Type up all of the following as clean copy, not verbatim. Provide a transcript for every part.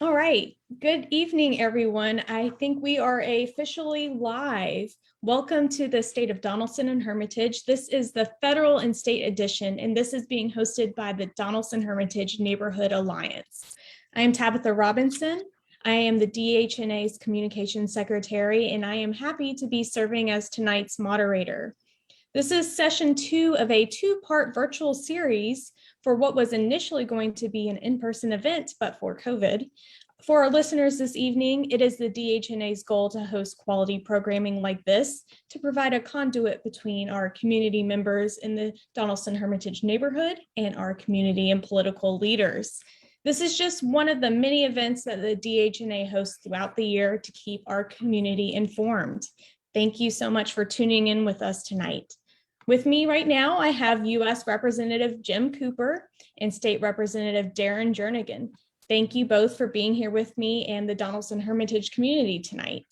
All right. Good evening, everyone. I think we are officially live. Welcome to the State of Donelson and Hermitage. This is the federal and state edition, and this is being hosted by the Donelson Hermitage Neighborhood Alliance. I am Tabitha Robinson. I am the DHNA's Communications Secretary, and I am happy to be serving as tonight's moderator. This is session 2 of a 2-part virtual series for what was initially going to be an in-person event, but for COVID. For our listeners this evening, it is the DHNA's goal to host quality programming like this to provide a conduit between our community members in the Donelson Hermitage neighborhood and our community and political leaders. This is just one of the many events that the DHNA hosts throughout the year to keep our community informed. Thank you so much for tuning in with us tonight. With me right now, I have U.S. Representative Jim Cooper and State Representative Darren Jernigan. Thank you both for being here with me and the Donelson Hermitage community tonight.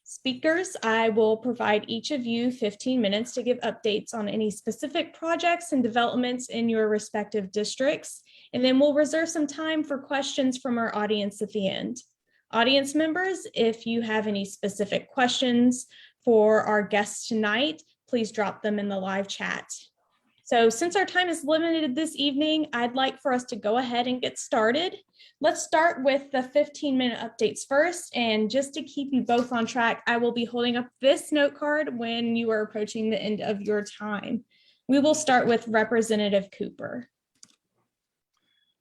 Speakers, I will provide each of you 15 minutes to give updates on any specific projects and developments in your respective districts, and then we'll reserve some time for questions from our audience at the end. Audience members, if you have any specific questions for our guests tonight, please drop them in the live chat. So since our time is limited this evening, I'd like for us to go ahead and get started. Let's start with the 15-minute updates first. And just to keep you both on track, I will be holding up this note card when you are approaching the end of your time. We will start with Representative Cooper.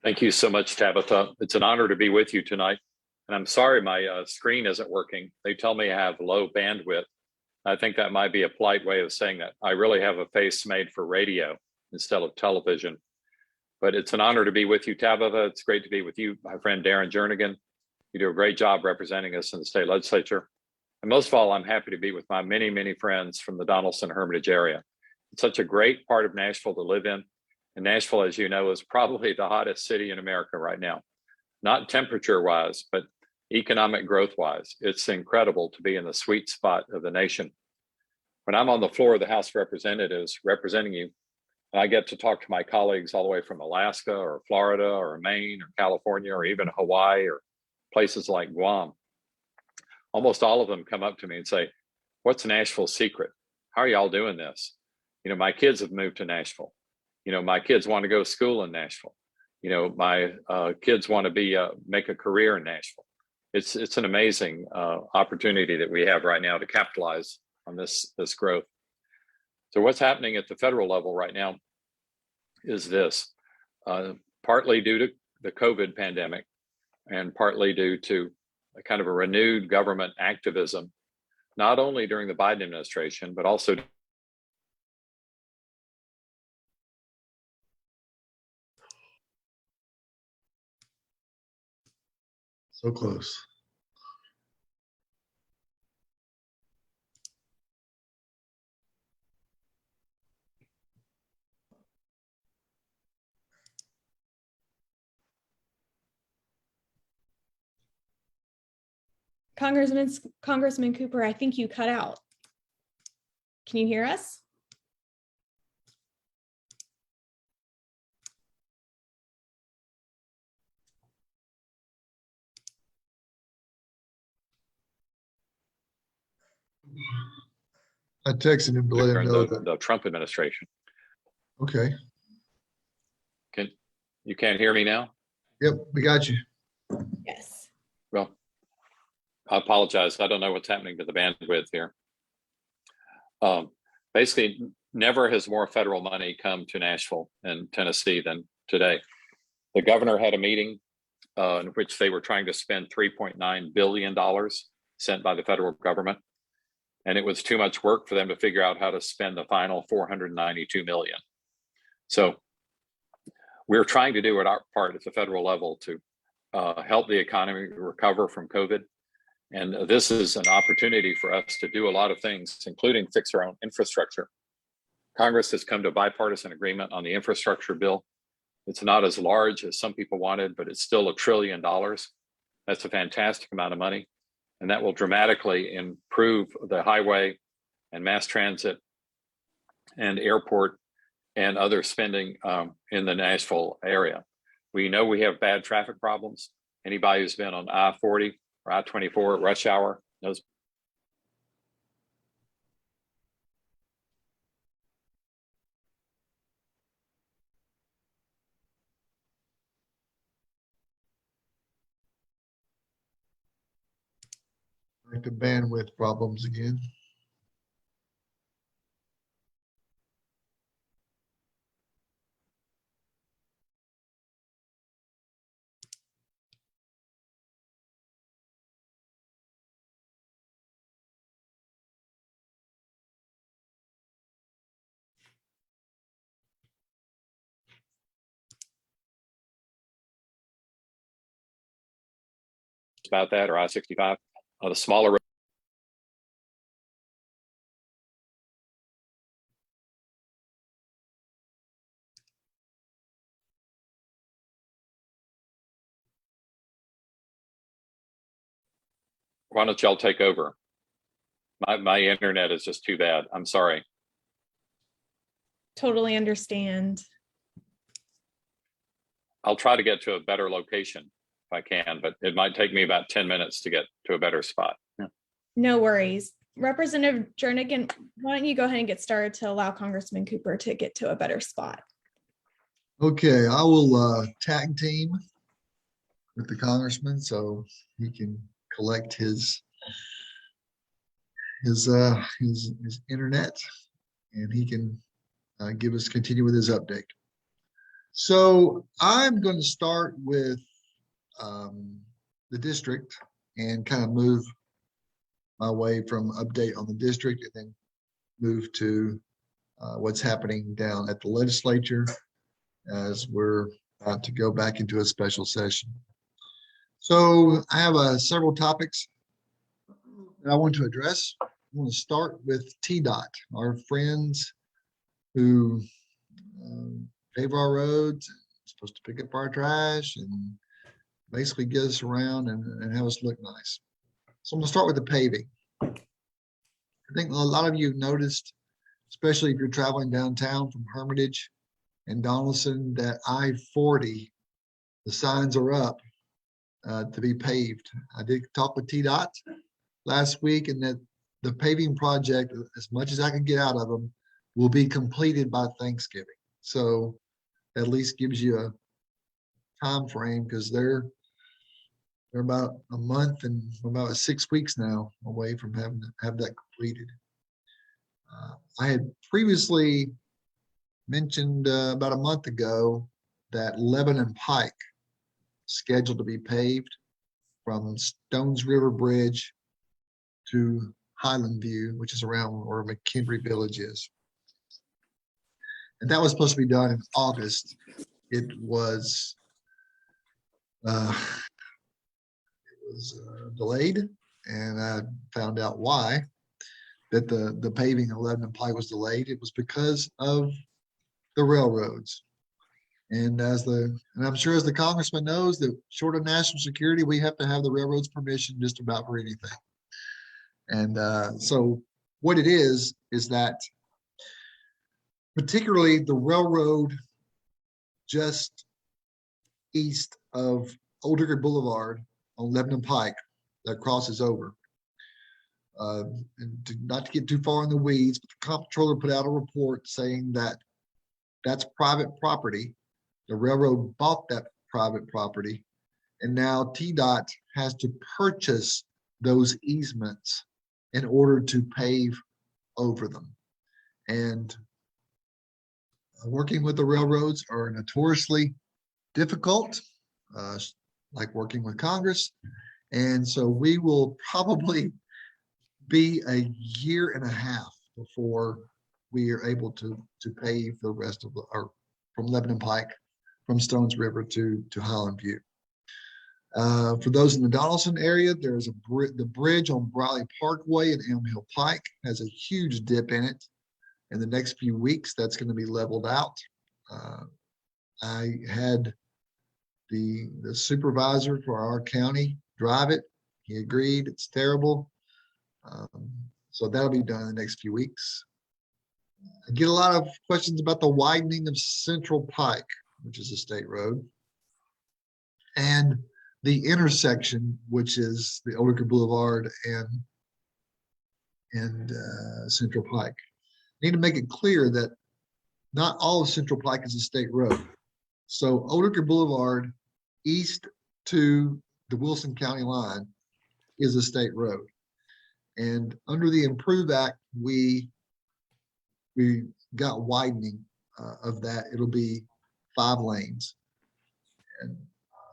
Thank you so much, Tabitha. It's an honor to be with you tonight. And I'm sorry my screen isn't working. They tell me I have low bandwidth. I think that might be a polite way of saying that I really have a face made for radio instead of television. But it's an honor to be with you, Tabitha. It's great to be with you, my friend Darren Jernigan. You do a great job representing us in the state legislature. And most of all, I'm happy to be with my many, many friends from the Donelson Hermitage area. It's such a great part of Nashville to live in. And Nashville, as you know, is probably the hottest city in America right now. Not temperature-wise, but economic growth-wise. It's incredible to be in the sweet spot of the nation. When I'm on the floor of the House of Representatives representing you, I get to talk to my colleagues all the way from Alaska or Florida or Maine or California or even Hawaii or places like Guam. Almost all of them come up to me and say, "What's Nashville's secret? How are y'all doing this? You know, my kids have moved to Nashville. You know, my kids want to go to school in Nashville. You know, my kids want to make a career in Nashville." It's an amazing opportunity that we have right now to capitalize on this growth. So what's happening at the federal level right now is this, partly due to the COVID pandemic and partly due to a kind of a renewed government activism, not only during the Biden administration, but also so close. Congressman Cooper, I think you cut out. Can you hear us? I texted him to let him know that the Trump administration. Okay. You can't hear me now? Yep, we got you. Yes. Well, I apologize. I don't know what's happening to the bandwidth here. Basically, never has more federal money come to Nashville and Tennessee than today. The governor had a meeting in which they were trying to spend $3.9 billion sent by the federal government. And it was too much work for them to figure out how to spend the final $492 million. So we're trying to do our part at the federal level to help the economy recover from COVID. And this is an opportunity for us to do a lot of things, including fix our own infrastructure. Congress has come to a bipartisan agreement on the infrastructure bill. It's not as large as some people wanted, but it's still $1 trillion. That's a fantastic amount of money. And that will dramatically improve the highway and mass transit and airport and other spending in the Nashville area. We know we have bad traffic problems. Anybody who's been on I-40 or I-24 at rush hour knows. Like the bandwidth problems again. About that, or I-65, the smaller road. Why don't y'all take over? My internet is just too bad. I'm sorry. Totally understand. I'll try to get to a better location if I can, but it might take me about 10 minutes to get to a better spot. Yeah. No worries. Representative Jernigan, why don't you go ahead and get started to allow Congressman Cooper to get to a better spot? Okay, I will tag team with the congressman so he can collect his internet and he can continue with his update. So I'm going to start with the district and kind of move my way from update on the district and then move to what's happening down at the legislature as we're about to go back into a special session. So I have several topics that I want to address. I want to start with TDOT, our friends who pave our roads, supposed to pick up our trash and basically get us around and have us look nice. So I'm gonna start with the paving. I think a lot of you noticed, especially if you're traveling downtown from Hermitage and Donelson, that I-40, the signs are up to be paved. I did talk with TDOT last week, and that the paving project, as much as I can get out of them, will be completed by Thanksgiving. So at least gives you a time frame, because they're about a month and about 6 weeks now away from having to have that completed. I had previously mentioned about a month ago that Lebanon Pike scheduled to be paved from Stones River Bridge to Highland View, which is around where McKendree Village is. And that was supposed to be done in August. It was delayed, and I found out why. That the paving of Lebanon Pike was delayed. It was because of the railroads. And I'm sure as the congressman knows, that short of national security, we have to have the railroads permission just about for anything. And so what it is that particularly the railroad just east of Old Hickory Boulevard on Lebanon Pike that crosses over. And not to get too far in the weeds, but the comptroller put out a report saying that that's private property. The railroad bought that private property, and now TDOT has to purchase those easements in order to pave over them. And working with the railroads are notoriously difficult, like working with Congress. And so we will probably be a year and a half before we are able to pave the rest of from Lebanon Pike, from Stones River to Highland View. For those in the Donelson area, there's the bridge on Briley Parkway and Elm Hill Pike has a huge dip in it. In the next few weeks, that's going to be leveled out. I had the supervisor for our county drive it. He agreed it's terrible. So that'll be done in the next few weeks. I get a lot of questions about the widening of Central Pike, which is a state road. And the intersection, which is the Oldacre Boulevard and Central Pike. Need to make it clear that not all of Central Pike is a state road. So Oldacre Boulevard east to the Wilson County line is a state road. And under the Improve Act, we got widening of that. It'll be 5 lanes. And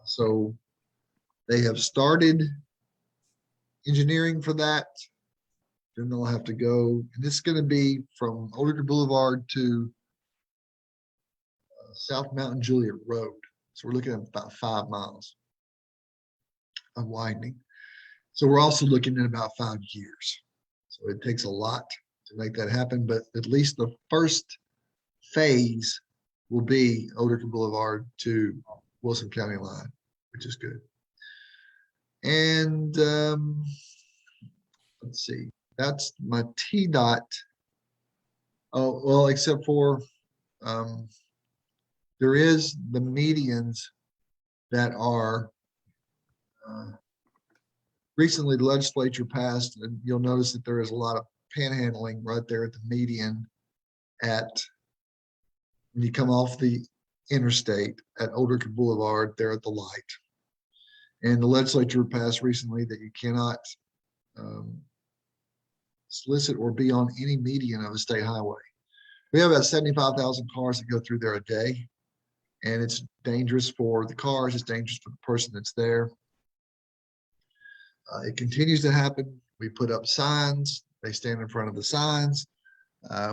so they have started engineering for that. Then they'll have to go, and it's going to be from Oldacre Boulevard to South Mountain Juliet Road. So we're looking at about 5 miles of widening. So we're also looking at about 5 years. So it takes a lot to make that happen, but at least the first phase will be Oldacre Boulevard to Wilson County line, which is good. And let's see, that's my TDOT. Oh, well, except for there is the medians that are recently the legislature passed, and you'll notice that there is a lot of panhandling right there at the median when you come off the interstate at Oldacre Boulevard there at the light. And the legislature passed recently that you cannot solicit or be on any median of a state highway. We have about 75,000 cars that go through there a day, and it's dangerous for the cars, it's dangerous for the person that's there. It continues to happen. We put up signs, they stand in front of the signs.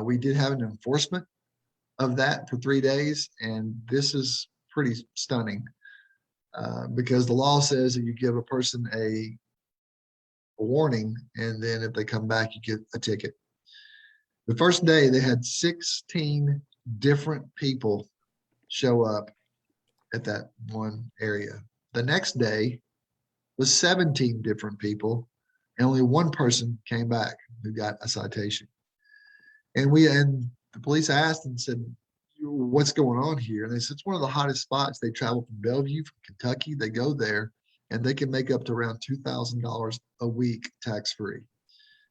We did have an enforcement of that for 3 days, and this is pretty stunning because the law says that you give a person a warning, and then if they come back, you get a ticket. The first day, they had 16 different people show up at that one area. The next day was 17 different people, and only one person came back who got a citation. And the police asked and said, what's going on here? And they said, it's one of the hottest spots. They travel from Bellevue, from Kentucky. They go there, and they can make up to around $2,000 a week tax-free.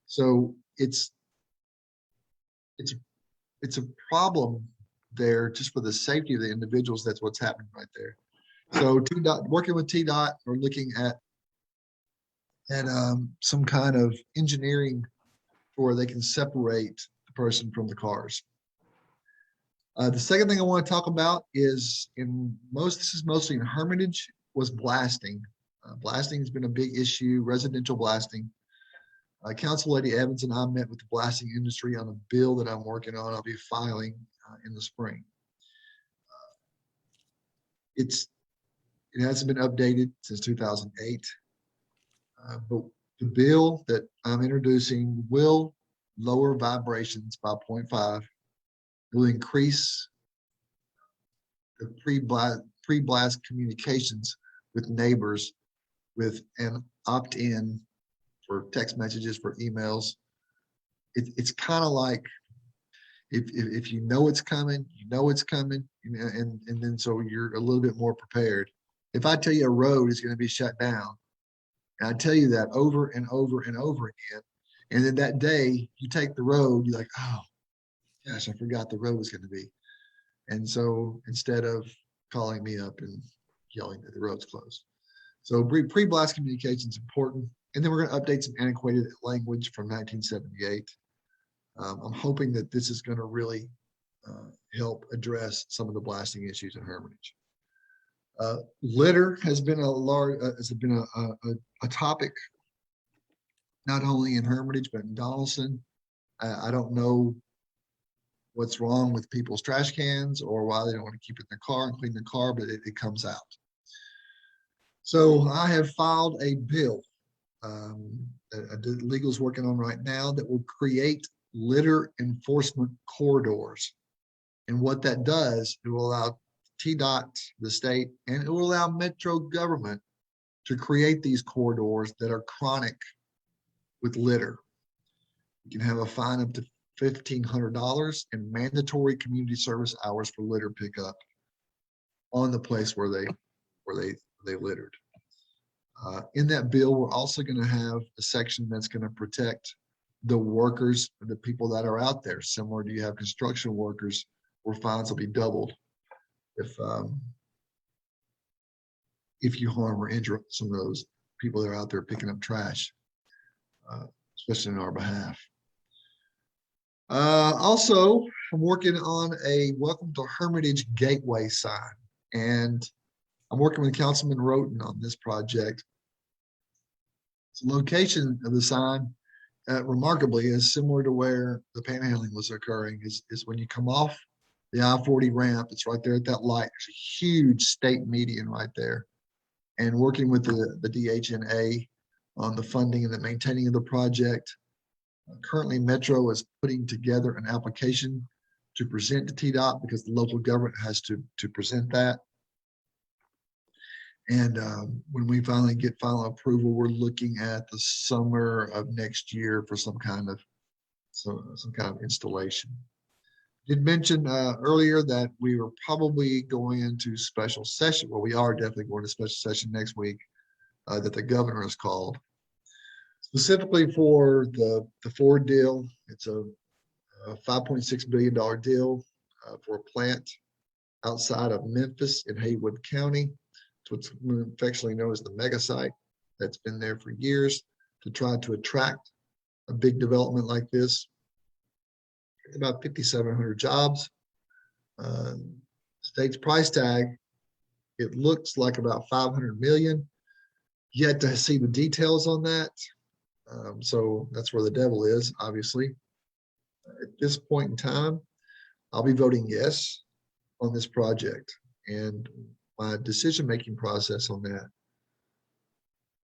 So it's a problem there just for the safety of the individuals. That's what's happening right there. So TDOT, working with TDOT, we're looking at some kind of engineering where they can separate the person from the cars. The second thing I want to talk about is this is mostly in Hermitage, was blasting. Blasting has been a big issue, residential blasting. Council Lady Evans and I met with the blasting industry on a bill that I'm working on. I'll be filing in the spring. It hasn't been updated since 2008, but the bill that I'm introducing will lower vibrations by 0.5. It will increase the pre-blast communications with neighbors with an opt-in for text messages, for emails. It's kind of like if you know it's coming, and then so you're a little bit more prepared. If I tell you a road is going to be shut down, and I tell you that over and over and over again, and then that day you take the road, you're like, oh gosh, I forgot the road was going to be. And so instead of calling me up and yelling that the road's closed. So pre-blast communication is important. And then we're going to update some antiquated language from 1978. I'm hoping that this is going to really help address some of the blasting issues in Hermitage. Litter has been a topic, not only in Hermitage, but in Donelson. I don't know what's wrong with people's trash cans or why they don't want to keep it in their car and clean the car, but it comes out. So I have filed a bill that legal's working on right now that will create litter enforcement corridors. And what that does, it will allow TDOT, the state, and it will allow Metro government to create these corridors that are chronic with litter. You can have a fine up to $1,500 and mandatory community service hours for litter pickup on the place where they littered. In that bill, we're also going to have a section that's going to protect the workers, the people that are out there, similar to you have construction workers where fines will be doubled if you harm or injure some of those people that are out there picking up trash, especially on our behalf. Also, I'm working on a Welcome to Hermitage Gateway sign, and I'm working with Councilman Roten on this project. The location of the sign, remarkably, is similar to where the panhandling was occurring. Is when you come off the I-40 ramp, it's right there at that light. There's a huge state median right there. And working with the DHNA on the funding and the maintaining of the project. Currently, Metro is putting together an application to present to TDOT because the local government has to present that. And when we finally get final approval, we're looking at the summer of next year for some kind of installation. Did mention earlier that we were probably going into special session. Well, we are definitely going to special session next week that the governor has called. Specifically for the Ford deal, it's a $5.6 billion deal for a plant outside of Memphis in Haywood County. It's what's affectionately known as the mega site that's been there for years to try to attract a big development like this. It's about 5,700 jobs. State's price tag, it looks like about 500 million. Yet to see the details on that. So that's where the devil is, obviously. At this point in time, I'll be voting yes on this project. And my decision-making process on that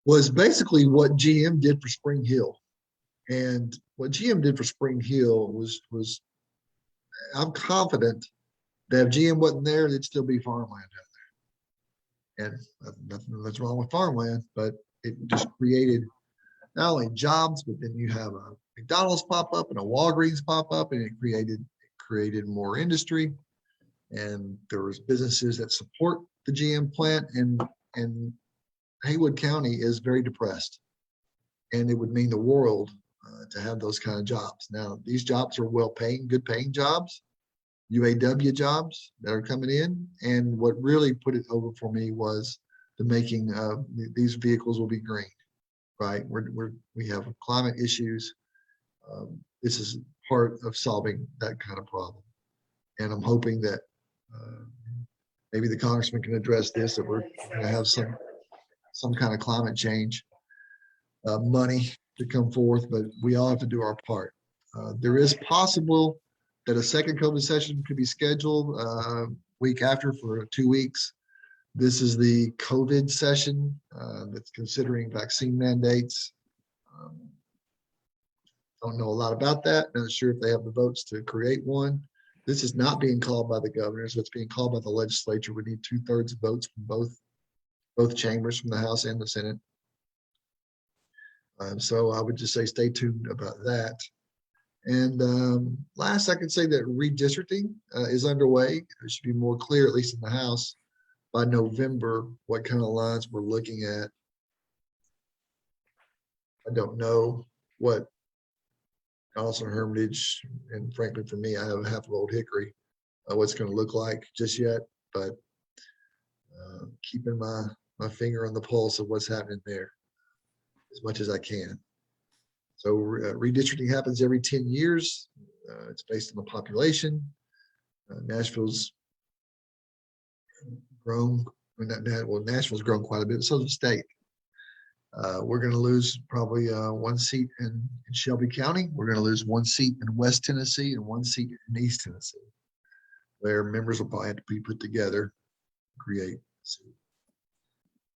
was basically what GM did for Spring Hill. And what GM did for Spring Hill was I'm confident that if GM wasn't there, there'd still be farmland out there. And nothing that's wrong with farmland, but it just created not only jobs, but then you have a McDonald's pop up and a Walgreens pop up, and it created more industry. And there was businesses that support the GM plant, and Haywood County is very depressed. And it would mean the world to have those kind of jobs. Now, these jobs are well-paying, good-paying jobs, UAW jobs that are coming in. And what really put it over for me was the making of these vehicles will be green. Right, we have climate issues. This is part of solving that kind of problem, and I'm hoping that maybe the congressman can address this. That we're going to have some kind of climate change money to come forth, but we all have to do our part. There is possible that a second COVID session could be scheduled week after for 2 weeks. This is the COVID session that's considering vaccine mandates. Don't know a lot about that. Not sure if they have the votes to create one. This is not being called by the governor, so it's being called by the legislature. We need 2/3 votes from both chambers, from the House and the Senate. So I would just say stay tuned about that. And last, I can say that redistricting is underway. It should be more clear, at least in the House, by November, what kind of lines we're looking at. I don't know what Donelson Hermitage, and frankly for me, I have half of Old Hickory, what's going to look like just yet, but keeping my finger on the pulse of what's happening there as much as I can. So redistricting happens every 10 years. It's based on the population. Nashville's grown, well, Nashville's grown quite a bit, so the state. We're going to lose probably 1 seat in Shelby County. We're going to lose 1 seat in West Tennessee and 1 seat in East Tennessee, where members will probably have to be put together to create a seat.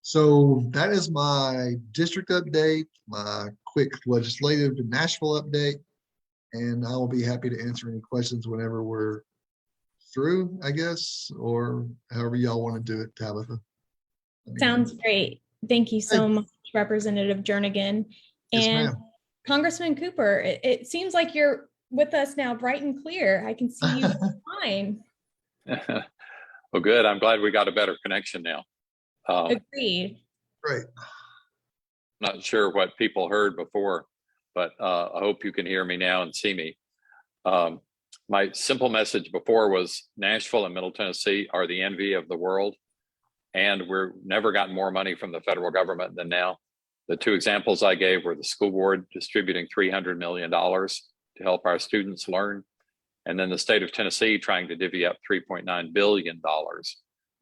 So that is my district update, my quick legislative Nashville update, and I will be happy to answer any questions whenever we're through, I guess, or however y'all want to do it, Tabitha. Sounds great. Thank you so much, Representative Jernigan. Yes, And ma'am. Congressman Cooper, it seems like you're with us now bright and clear. I can see you fine. Well, good. I'm glad we got a better connection now. Agreed. Great. not sure what people heard before, but I hope you can hear me now and see me. My simple message before was Nashville and Middle Tennessee are the envy of the world, and we're never gotten more money from the federal government than now. The two examples I gave were the school board distributing $300 million to help our students learn, and then the state of Tennessee trying to divvy up $3.9 billion,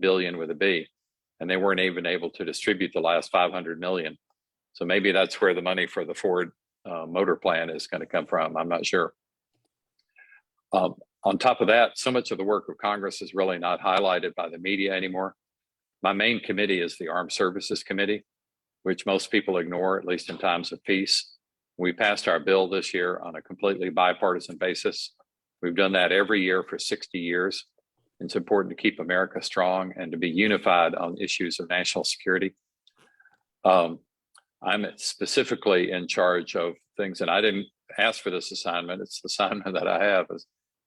billion with a B, and they weren't even able to distribute the last 500 million. So maybe that's where the money for the Ford motor plan is going to come from. I'm not sure. On top of that, so much of the work of Congress is really not highlighted by the media anymore. My main committee is the Armed Services Committee, which most people ignore, at least in times of peace. We passed our bill this year on a completely bipartisan basis. We've done that every year for 60 years. It's important to keep America strong and to be unified on issues of national security. I'm specifically in charge of things, and I didn't ask for this assignment. It's the assignment that I have, is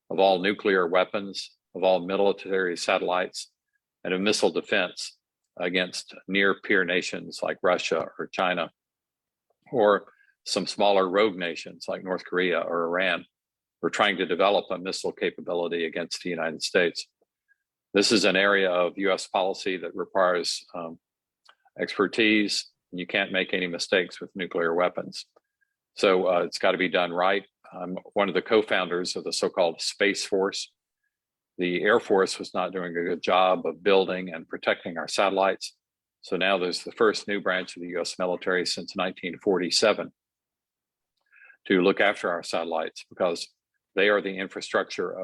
of all nuclear weapons, of all military satellites, and of missile defense against near peer nations like Russia or China, or some smaller rogue nations like North Korea or Iran. We're trying to develop a missile capability against the United States. This is an area of US policy that requires expertise. You can't make any mistakes with nuclear weapons. So it's got to be done right. I'm one of the co-founders of the so-called Space Force. The Air Force was not doing a good job of building and protecting our satellites. So now there's the first new branch of the US military since 1947 to look after our satellites, because they are the infrastructure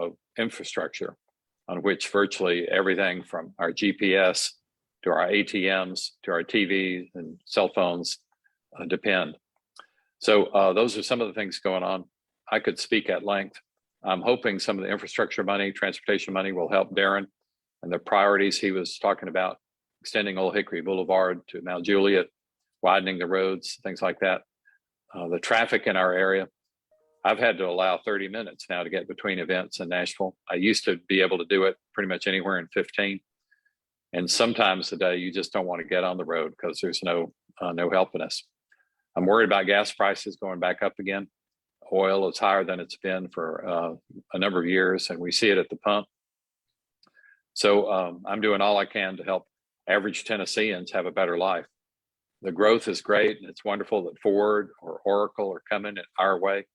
on which virtually everything from our GPS to our ATMs to our TVs and cell phones depend. So those are some of the things going on. I could speak at length. I'm hoping some of the infrastructure money, transportation money will help Darren and the priorities he was talking about, extending Old Hickory Boulevard to Mount Juliet, widening the roads, things like that. The traffic in our area, I've had to allow 30 minutes now to get between events in Nashville. I used to be able to do it pretty much anywhere in 15. And sometimes a day you just don't want to get on the road because there's no helping us. I'm worried about gas prices going back up again. Oil is higher than it's been for a number of years, and we see it at the pump. So I'm doing all I can to help average Tennesseans have a better life. The growth is great, and it's wonderful that Ford or Oracle are coming our way.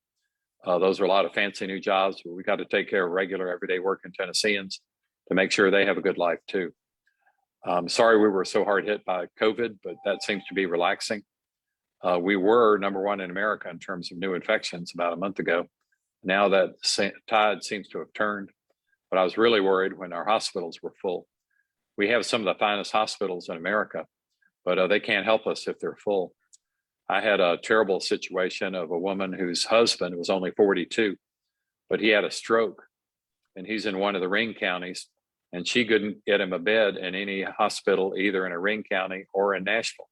Those are a lot of fancy new jobs, but we got to take care of regular everyday working Tennesseans to make sure they have a good life too. Sorry we were so hard hit by COVID, but that seems to be relaxing. We were #1 in America in terms of new infections about a month ago. Now that tide seems to have turned, but I was really worried when our hospitals were full. We have some of the finest hospitals in America, but they can't help us if they're full. I had a terrible situation of a woman whose husband was only 42, but he had a stroke, and he's in one of the ring counties, and she couldn't get him a bed in any hospital, either in a ring county or in Nashville.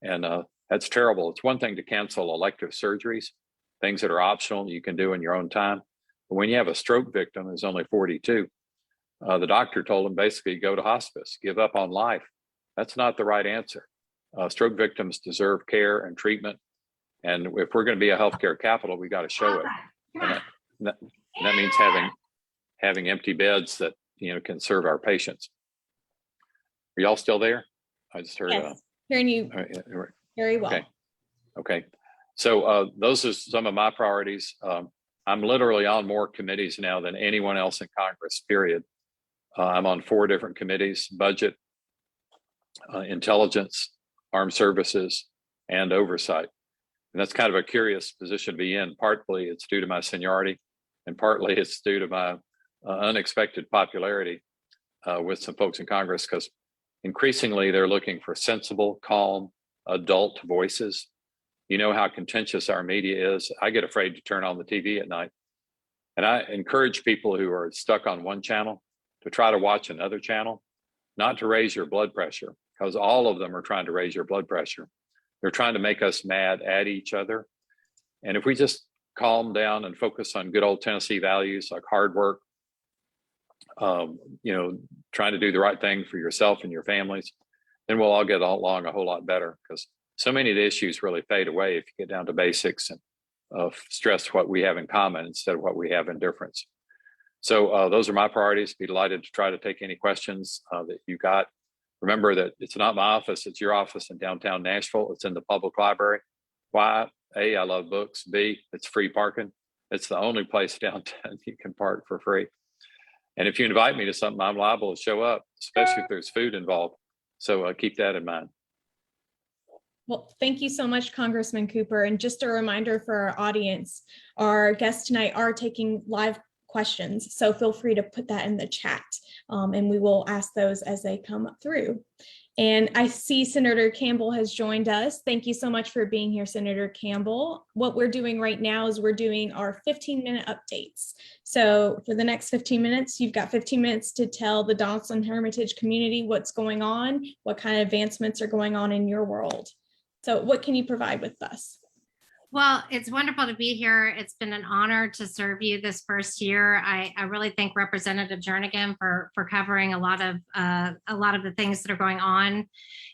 And that's terrible. It's one thing to cancel elective surgeries, things that are optional you can do in your own time. But when you have a stroke victim who's only 42, the doctor told him basically go to hospice, give up on life. That's not the right answer. Stroke victims deserve care and treatment. And if we're going to be a healthcare capital, we got to show it. And that means having empty beds that can serve our patients. Are y'all still there? I just heard. Yes, hearing you very well. Okay. So those are some of my priorities. I'm literally on more committees now than anyone else in Congress, period. I'm on 4 different committees: budget, intelligence, armed services, and oversight. And that's kind of a curious position to be in. Partly it's due to my seniority, and partly it's due to my unexpected popularity with some folks in Congress, because increasingly they're looking for sensible, calm, adult voices. You know how contentious our media is. I get afraid to turn on the TV at night. And I encourage people who are stuck on one channel to try to watch another channel, not to raise your blood pressure, because all of them are trying to raise your blood pressure. They're trying to make us mad at each other. And if we just calm down and focus on good old Tennessee values like hard work, trying to do the right thing for yourself and your families, then we'll all get along a whole lot better, because so many of the issues really fade away if you get down to basics and stress what we have in common instead of what we have in difference. So those are my priorities. Be delighted to try to take any questions that you got. Remember that it's not my office, it's your office in downtown Nashville. It's in the public library. Why? A, I love books. B, it's free parking. It's the only place downtown you can park for free. And if you invite me to something, I'm liable to show up, especially if there's food involved. So keep that in mind. Well, thank you so much, Congressman Cooper. And just a reminder for our audience, our guests tonight are taking live questions, so feel free to put that in the chat, and we will ask those as they come through. And I see Senator Campbell has joined us. Thank you so much for being here, Senator Campbell. What we're doing right now is we're doing our 15-minute updates. So for the next 15 minutes, you've got 15 minutes to tell the Donelson Hermitage community what's going on, what kind of advancements are going on in your world. So what can you provide with us? Well, it's wonderful to be here. It's been an honor to serve you this first year. I really thank Representative Jernigan for covering a lot of the things that are going on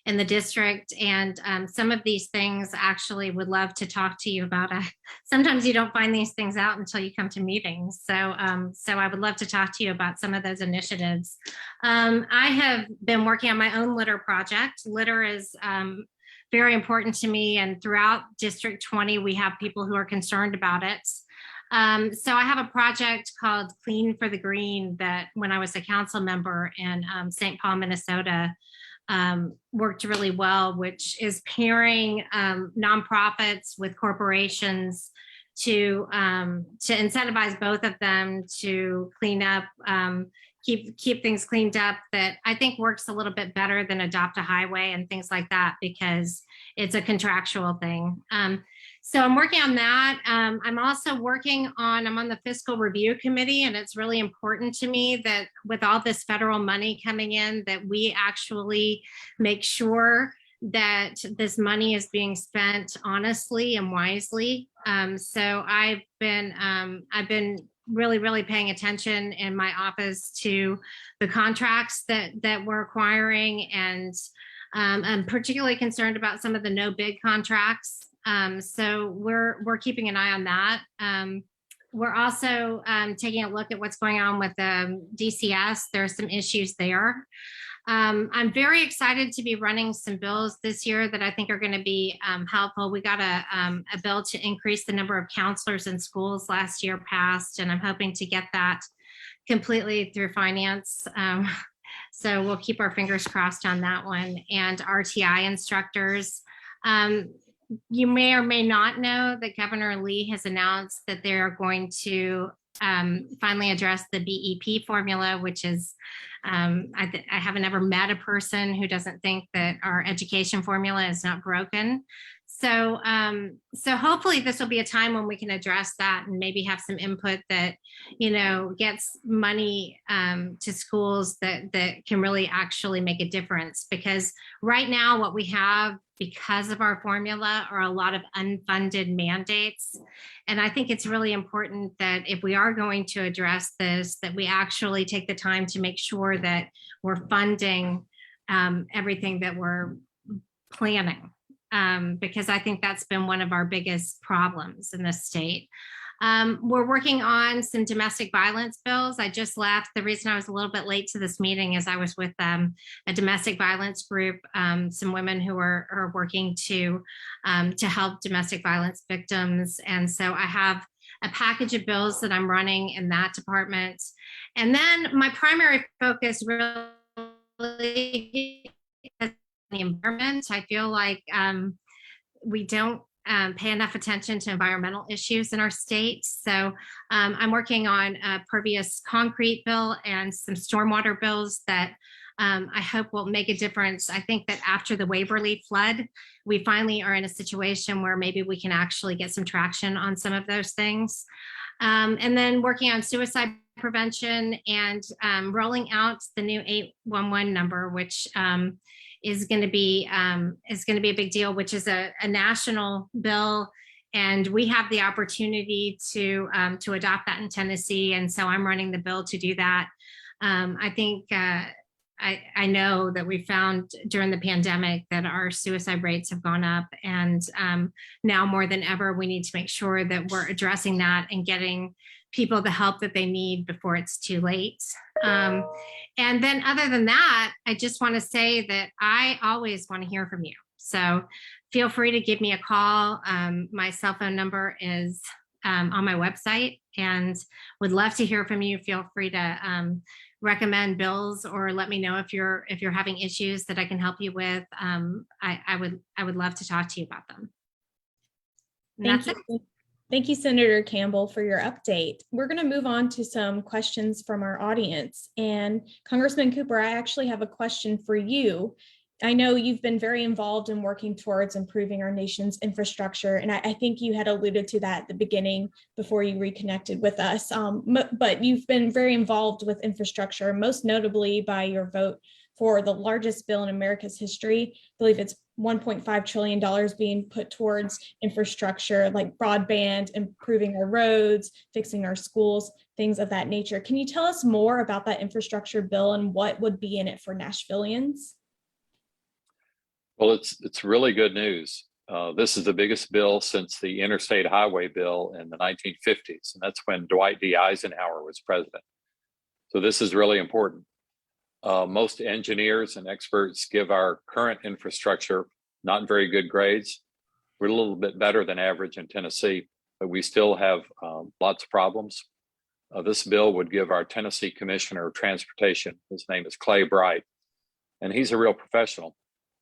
in the district. And some of these things actually would love to talk to you about. Sometimes you don't find these things out until you come to meetings. So I would love to talk to you about some of those initiatives. I have been working on my own litter project. Litter is very important to me, and throughout District 20, we have people who are concerned about it. So I have a project called Clean for the Green that when I was a council member in St. Paul, Minnesota, worked really well, which is pairing nonprofits with corporations to incentivize both of them to clean up, keep things cleaned up, that I think works a little bit better than Adopt a Highway and things like that, because it's a contractual thing. So I'm working on that. I'm also I'm on the Fiscal Review Committee, and it's really important to me that with all this federal money coming in, that we actually make sure that this money is being spent honestly and wisely. So I've been really paying attention in my office to the contracts that we're acquiring, and I'm particularly concerned about some of the no bid contracts. So we're keeping an eye on that. We're also taking a look at what's going on with DCS. There are some issues there. I'm very excited to be running some bills this year that I think are going to be helpful. We got a bill to increase the number of counselors in schools last year passed, and I'm hoping to get that completely through finance. So we'll keep our fingers crossed on that one. And RTI instructors. You may or may not know that Governor Lee has announced that they're going to finally address the BEP formula, which is, I haven't ever met a person who doesn't think that our education formula is not broken. So hopefully this will be a time when we can address that and maybe have some input that, gets money to schools that can really actually make a difference. Because right now what we have, because of our formula, are a lot of unfunded mandates. And I think it's really important that if we are going to address this, that we actually take the time to make sure that we're funding everything that we're planning. Because I think that's been one of our biggest problems in this state. We're working on some domestic violence bills. I just left. The reason I was a little bit late to this meeting is I was with a domestic violence group, some women who are working to help domestic violence victims. And so I have a package of bills that I'm running in that department. And then my primary focus really is the environment. I feel like we don't pay enough attention to environmental issues in our state. So I'm working on a pervious concrete bill and some stormwater bills that I hope will make a difference. I think that after the Waverly flood, we finally are in a situation where maybe we can actually get some traction on some of those things. And then working on suicide prevention and rolling out the new 811 number, which is going to be a big deal, which is a national bill, and we have the opportunity to adopt that in Tennessee, and so I'm running the bill to do that. I think I know that we found during the pandemic that our suicide rates have gone up, and now more than ever, we need to make sure that we're addressing that and getting people the help that they need before it's too late. And then other than that, I just want to say that I always want to hear from you. So feel free to give me a call. My cell phone number is on my website, and would love to hear from you. Feel free to recommend bills or let me know if you're having issues that I can help you with. I would love to talk to you about them. And Thank you. Thank you, Senator Campbell, for your update. We're going to move on to some questions from our audience. And Congressman Cooper, I actually have a question for you. I know you've been very involved in working towards improving our nation's infrastructure, and I think you had alluded to that at the beginning before you reconnected with us. But you've been very involved with infrastructure, most notably by your vote for the largest bill in America's history. I believe it's $1.5 trillion being put towards infrastructure like broadband, improving our roads, fixing our schools, things of that nature. Can you tell us more about that infrastructure bill and what would be in it for Nashvillians? Well, it's really good news. This is the biggest bill since the Interstate Highway Bill in the 1950s, and that's when Dwight D. Eisenhower was president. So this is really important. Most engineers and experts give our current infrastructure not very good grades. We're a little bit better than average in Tennessee, but we still have lots of problems. This bill would give our Tennessee Commissioner of Transportation, his name is Clay Bright, and he's a real professional,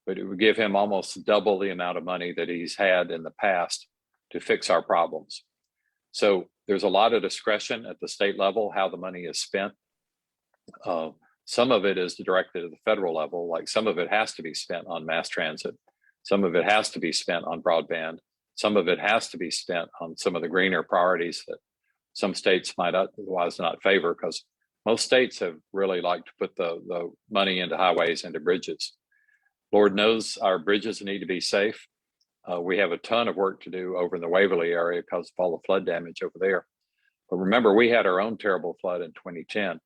but it would give him almost double the amount of money that he's had in the past to fix our problems. So there's a lot of discretion at the state level how the money is spent. Some of it is directed at the federal level, like some of it has to be spent on mass transit. Some of it has to be spent on broadband. Some of it has to be spent on some of the greener priorities that some states might otherwise not favor, because most states have really liked to put the money into highways, into bridges. Lord knows our bridges need to be safe. We have a ton of work to do over in the Waverly area because of all the flood damage over there. But remember, we had our own terrible flood in 2010.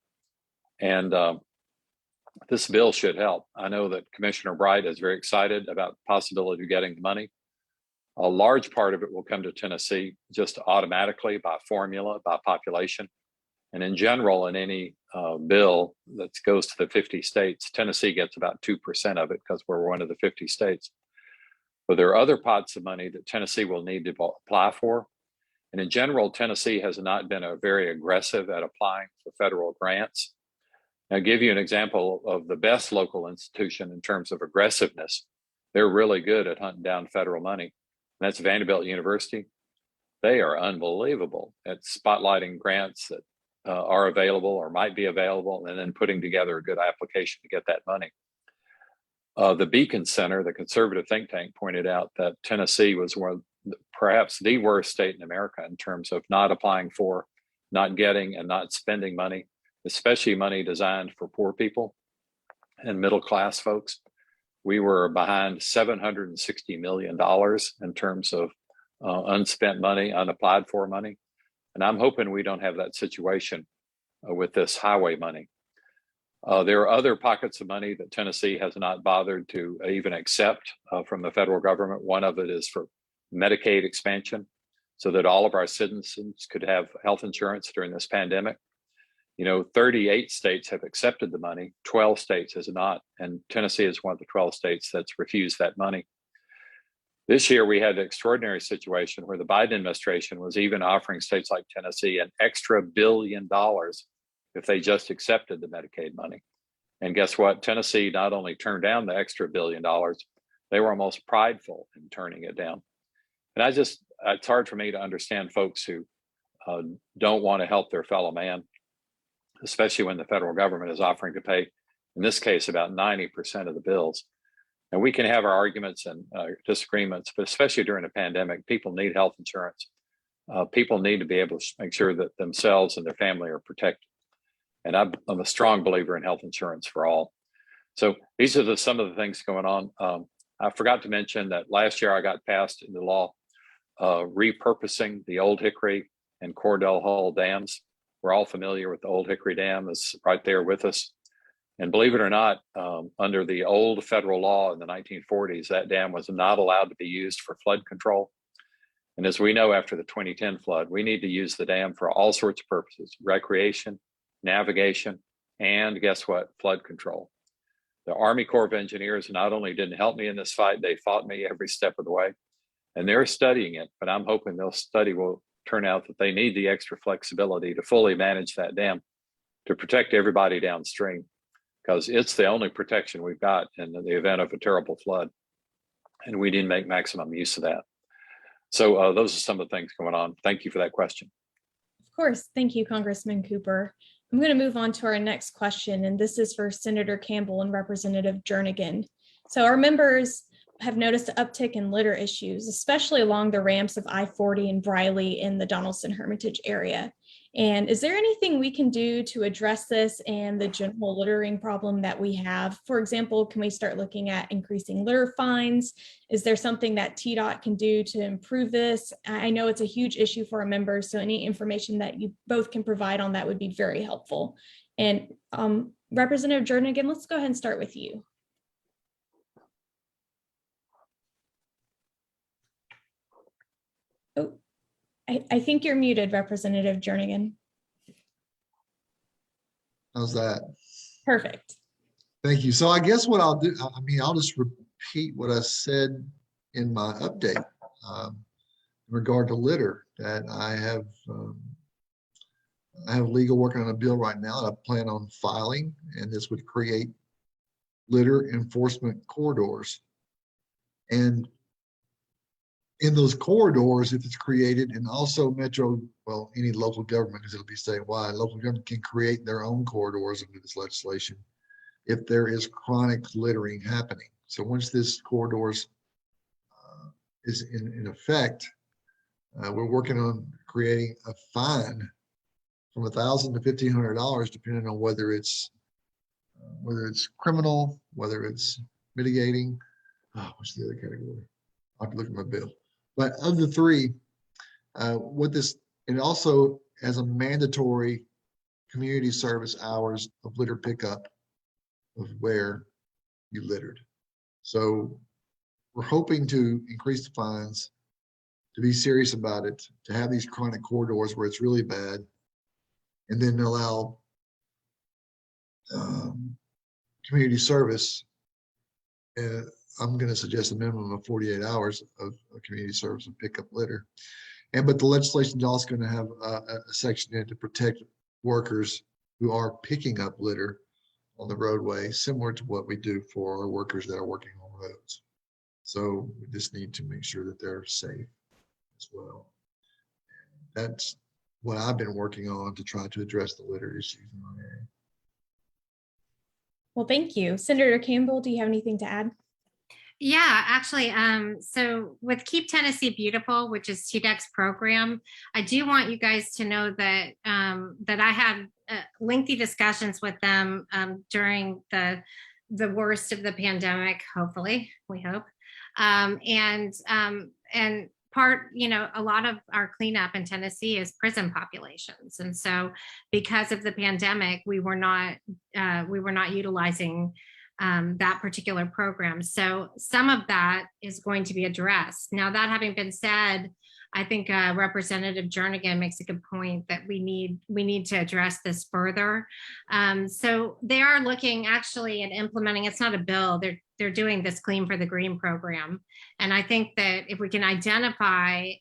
And this bill should help. I know that Commissioner Bright is very excited about the possibility of getting the money. A large part of it will come to Tennessee just automatically by formula, by population. And in general, in any bill that goes to the 50 states, Tennessee gets about 2% of it because we're one of the 50 states. But there are other pots of money that Tennessee will need to apply for. And in general, Tennessee has not been very aggressive at applying for federal grants. I'll give you an example of the best local institution in terms of aggressiveness. They're really good at hunting down federal money. And that's Vanderbilt University. They are unbelievable at spotlighting grants that are available or might be available, and then putting together a good application to get that money. The Beacon Center, the conservative think tank, pointed out that Tennessee was perhaps the worst state in America in terms of not applying for, not getting, and not spending money, especially money designed for poor people and middle class folks. We were behind $760 million in terms of unspent money, unapplied for money. And I'm hoping we don't have that situation with this highway money. There are other pockets of money that Tennessee has not bothered to even accept from the federal government. One of it is for Medicaid expansion so that all of our citizens could have health insurance during this pandemic. 38 states have accepted the money, 12 states has not, and Tennessee is one of the 12 states that's refused that money. This year, we had an extraordinary situation where the Biden administration was even offering states like Tennessee an extra $1 billion if they just accepted the Medicaid money. And guess what? Tennessee not only turned down the extra $1 billion, they were almost prideful in turning it down. And it's hard for me to understand folks who don't want to help their fellow man, especially when the federal government is offering to pay, in this case, about 90% of the bills. And we can have our arguments and disagreements, but especially during a pandemic, people need health insurance. People need to be able to make sure that themselves and their family are protected. And I'm a strong believer in health insurance for all. So these are some of the things going on. I forgot to mention that last year I got passed into law repurposing the Old Hickory and Cordell Hull dams. We're all familiar with the Old Hickory Dam. It's right there with us. And believe it or not, under the old federal law in the 1940s, that dam was not allowed to be used for flood control. And as we know, after the 2010 flood, we need to use the dam for all sorts of purposes: recreation, navigation, and guess what? Flood control. The Army Corps of Engineers not only didn't help me in this fight, they fought me every step of the way. And they're studying it, but I'm hoping their study will turn out that they need the extra flexibility to fully manage that dam to protect everybody downstream, because it's the only protection we've got in the event of a terrible flood. And we didn't make maximum use of that. So those are some of the things going on. Thank you for that question. Of course. Thank you, Congressman Cooper. I'm going to move on to our next question, and this is for Senator Campbell and Representative Jernigan. So our members have noticed an uptick in litter issues, especially along the ramps of I-40 and Briley in the Donelson Hermitage area. And is there anything we can do to address this and the general littering problem that we have? For example, can we start looking at increasing litter fines? Is there something that TDOT can do to improve this? I know it's a huge issue for our members, so any information that you both can provide on that would be very helpful. And Representative Jernigan, let's go ahead and start with you. Oh, I think you're muted, Representative Jernigan. How's that? Perfect. Thank you. So I guess what I'll do, I'll just repeat what I said in my update in regard to litter, that I have legal working on a bill right now that I plan on filing, and this would create litter enforcement corridors. And in those corridors, if it's created, and also any local government, because it'll be statewide, local government can create their own corridors under this legislation if there is chronic littering happening. So once this corridors is in effect, we're working on creating a fine from $1,000 to $1,500, depending on whether it's criminal, whether it's mitigating. What's the other category? I'll have to look at my bill. But of the three, it also has a mandatory community service hours of litter pickup of where you littered. So we're hoping to increase the fines, to be serious about it, to have these chronic corridors where it's really bad, and then allow community service. I'm going to suggest a minimum of 48 hours of community service and pick up litter. But the legislation is also going to have a section in it to protect workers who are picking up litter on the roadway, similar to what we do for our workers that are working on roads. So we just need to make sure that they're safe as well. And that's what I've been working on to try to address the litter issues in our area. Well, thank you. Senator Campbell, do you have anything to add? Yeah, actually, so with Keep Tennessee Beautiful, which is TDEC's program, I do want you guys to know that that I had lengthy discussions with them during the worst of the pandemic, hopefully, we hope. And part, a lot of our cleanup in Tennessee is prison populations. And so because of the pandemic, we were not utilizing that particular program. So some of that is going to be addressed. Now, that having been said, I think Representative Jernigan makes a good point that we need to address this further. So they are looking actually at implementing, it's not a bill, they're doing this Clean for the Green program. And I think that if we can identify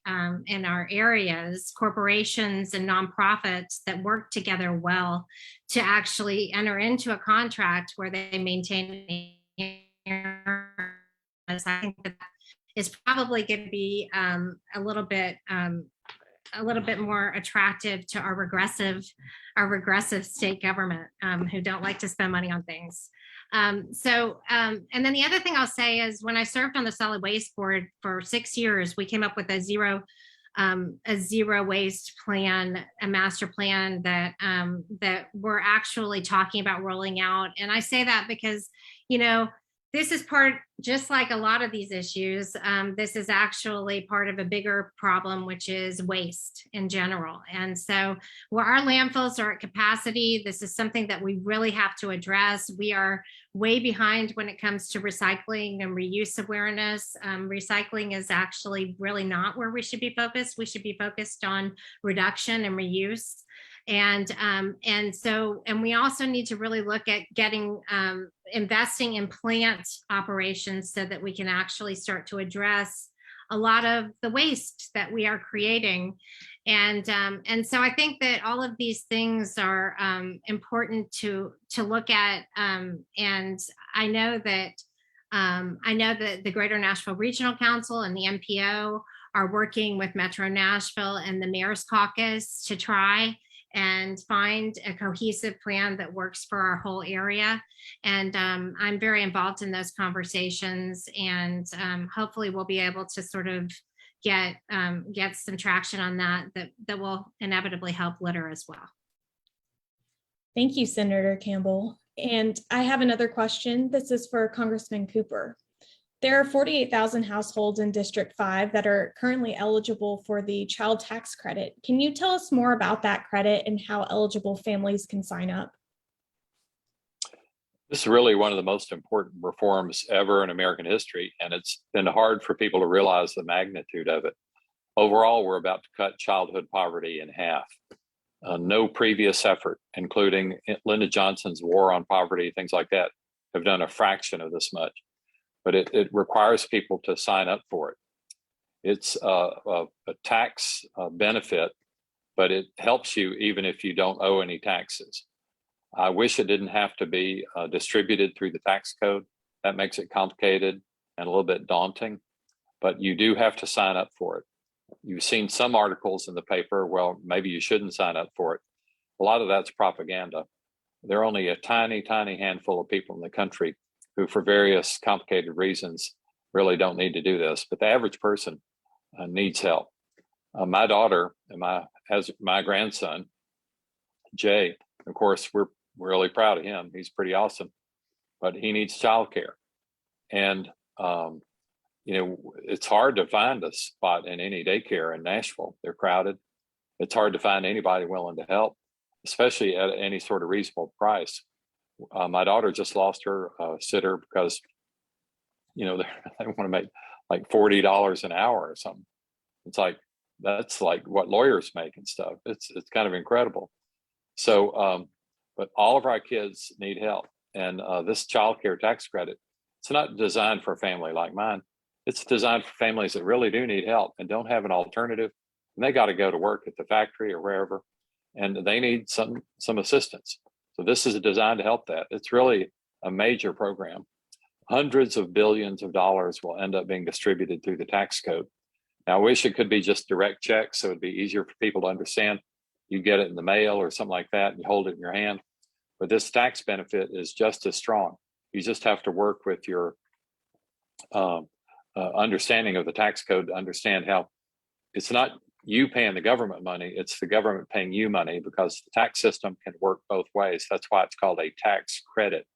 in our areas, corporations and nonprofits that work together well to actually enter into a contract where they maintain, I think that is probably going to be a little bit more attractive to our regressive state government who don't like to spend money on things. And then the other thing I'll say is when I served on the solid waste board for 6 years, we came up with a zero waste plan, a master plan that we're actually talking about rolling out. And I say that because, this is part, just like a lot of these issues, this is actually part of a bigger problem, which is waste in general. And so where our landfills are at capacity, this is something that we really have to address. We are way behind when it comes to recycling and reuse awareness. Recycling is actually really not where we should be focused. We should be focused on reduction and reuse. And we also need to really look at getting investing in plant operations so that we can actually start to address a lot of the waste that we are creating. And so I think that all of these things are important to look at. And I know that the Greater Nashville Regional Council and the MPO are working with Metro Nashville and the Mayor's Caucus to try and find a cohesive plan that works for our whole area. And I'm very involved in those conversations, and hopefully we'll be able to sort of get some traction on that will inevitably help litter as well. Thank you, Senator Campbell. And I have another question. This is for Congressman Cooper. There are 48,000 households in District 5 that are currently eligible for the child tax credit. Can you tell us more about that credit and how eligible families can sign up? This is really one of the most important reforms ever in American history, and it's been hard for people to realize the magnitude of it. Overall, we're about to cut childhood poverty in half. No previous effort, including Lyndon Johnson's War on Poverty, things like that, have done a fraction of this much. But it requires people to sign up for it. It's a tax benefit, but it helps you even if you don't owe any taxes. I wish it didn't have to be distributed through the tax code. That makes it complicated and a little bit daunting, but you do have to sign up for it. You've seen some articles in the paper, well, maybe you shouldn't sign up for it. A lot of that's propaganda. There are only a tiny, tiny handful of people in the country who, for various complicated reasons, really don't need to do this. But the average person needs help. My daughter and my grandson, Jay, of course, we're really proud of him. He's pretty awesome, but he needs childcare. And, it's hard to find a spot in any daycare in Nashville. They're crowded. It's hard to find anybody willing to help, especially at any sort of reasonable price. My daughter just lost her sitter because, they want to make like $40 an hour or something. It's like, that's like what lawyers make and stuff. It's kind of incredible. So, but all of our kids need help. And this child care tax credit, it's not designed for a family like mine. It's designed for families that really do need help and don't have an alternative. And they got to go to work at the factory or wherever, and they need some assistance. So this is designed to help that. It's really a major program. Hundreds of billions of dollars will end up being distributed through the tax code. Now, I wish it could be just direct checks, so it'd be easier for people to understand. You get it in the mail or something like that, and you hold it in your hand. But this tax benefit is just as strong. You just have to work with your understanding of the tax code to understand how it's not you paying the government money, it's the government paying you money, because the tax system can work both ways. That's why it's called a tax credit.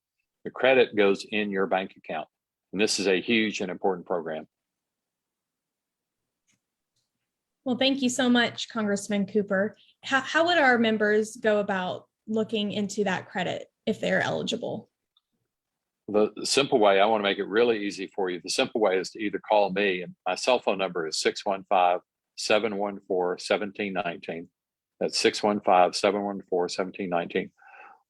The credit goes in your bank account. And this is a huge and important program. Well, thank you so much, Congressman Cooper. How would our members go about looking into that credit if they're eligible? The simple way, I want to make it really easy for you. The simple way is to either call me, and my cell phone number is 615-714-1719. That's 615-714-1719.